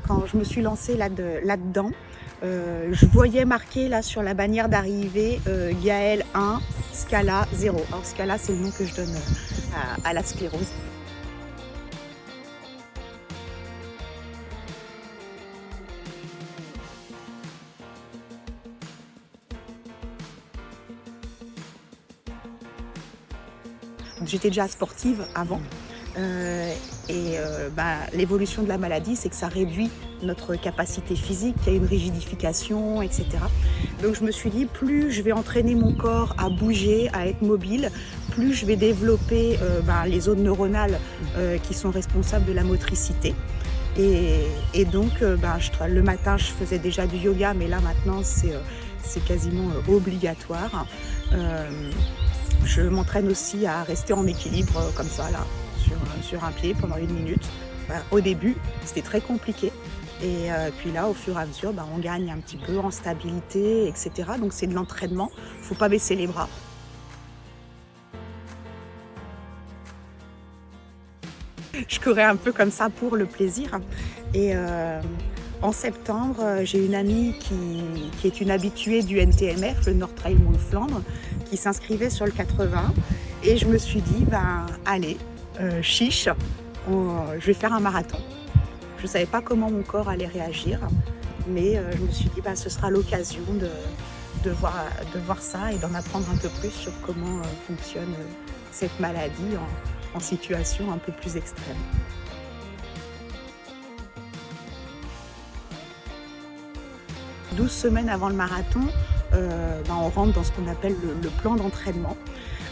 quand je me suis lancée là-dedans, je voyais marqué là sur la bannière d'arrivée Gaëlle 1, Scala 0. Alors Scala, c'est le nom que je donne à la sclérose. J'étais déjà sportive avant. L'évolution de la maladie, c'est que ça réduit notre capacité physique, il y a une rigidification, etc. Donc je me suis dit, plus je vais entraîner mon corps à bouger, à être mobile, plus je vais développer les zones neuronales qui sont responsables de la motricité. Et donc, le matin, je faisais déjà du yoga, mais là maintenant, c'est quasiment obligatoire. Je m'entraîne aussi à rester en équilibre comme ça, là, sur un pied pendant 1 minute. Au début, c'était très compliqué. Et puis là, au fur et à mesure, on gagne un petit peu en stabilité, etc. Donc c'est de l'entraînement. Il ne faut pas baisser les bras. Je courais un peu comme ça pour le plaisir. Et en septembre, j'ai une amie qui est une habituée du NTMF, le North Trail Mont Flandre, qui s'inscrivait sur le 80. Et je me suis dit, allez, chiche, je vais faire un marathon. Je ne savais pas comment mon corps allait réagir, mais je me suis dit, ce sera l'occasion de voir ça et d'en apprendre un peu plus sur comment fonctionne cette maladie en situation un peu plus extrême. « 12 semaines avant le marathon, on rentre dans ce qu'on appelle le plan d'entraînement.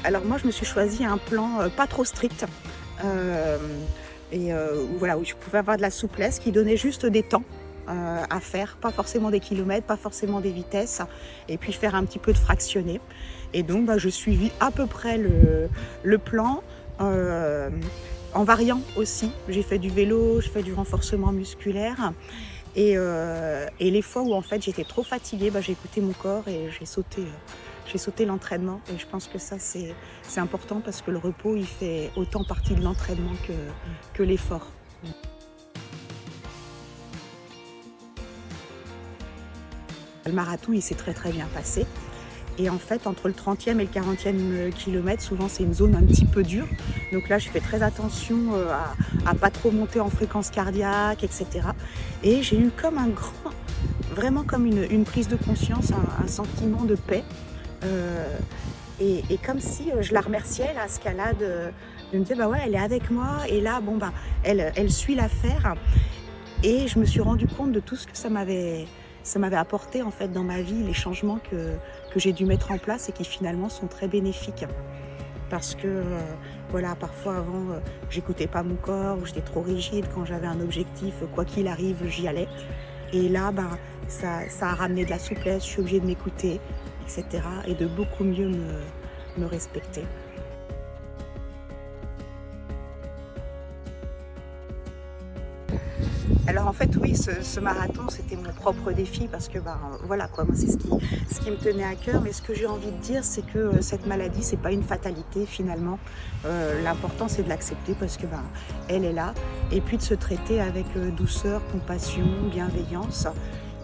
Alors moi, je me suis choisi un plan pas trop strict, où je pouvais avoir de la souplesse, qui donnait juste des temps à faire, pas forcément des kilomètres, pas forcément des vitesses, et puis faire un petit peu de fractionné. Et donc, je suivis à peu près le plan, en variant aussi. J'ai fait du vélo, je fais du renforcement musculaire. Et les fois où en fait j'étais trop fatiguée, j'ai écouté mon corps et j'ai sauté l'entraînement. Et je pense que ça c'est important parce que le repos il fait autant partie de l'entraînement que l'effort. Le marathon il s'est très bien passé. Et en fait, entre le 30e et le 40e kilomètre, souvent c'est une zone un petit peu dure. Donc là, je fais très attention à pas trop monter en fréquence cardiaque, etc. Et j'ai eu comme vraiment comme une prise de conscience, un sentiment de paix. Et comme si je la remerciais, là, Scala, de me dire, elle est avec moi. Et là, elle suit l'affaire. Et je me suis rendu compte de tout ce que ça m'avait apporté en fait dans ma vie, les changements que j'ai dû mettre en place et qui finalement sont très bénéfiques. Parce que parfois avant, j'écoutais pas mon corps, ou j'étais trop rigide. Quand j'avais un objectif, quoi qu'il arrive, j'y allais. Et là, ça a ramené de la souplesse, je suis obligée de m'écouter, etc. Et de beaucoup mieux me respecter. Alors en fait oui, ce marathon c'était mon propre défi parce que moi c'est ce qui me tenait à cœur. Mais ce que j'ai envie de dire c'est que cette maladie c'est pas une fatalité finalement. L'important c'est de l'accepter parce que elle est là et puis de se traiter avec douceur, compassion, bienveillance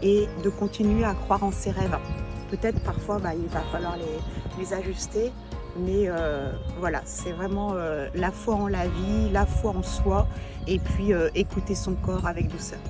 et de continuer à croire en ses rêves. Peut-être parfois il va falloir les ajuster. Mais c'est vraiment la foi en la vie, la foi en soi et puis écouter son corps avec douceur.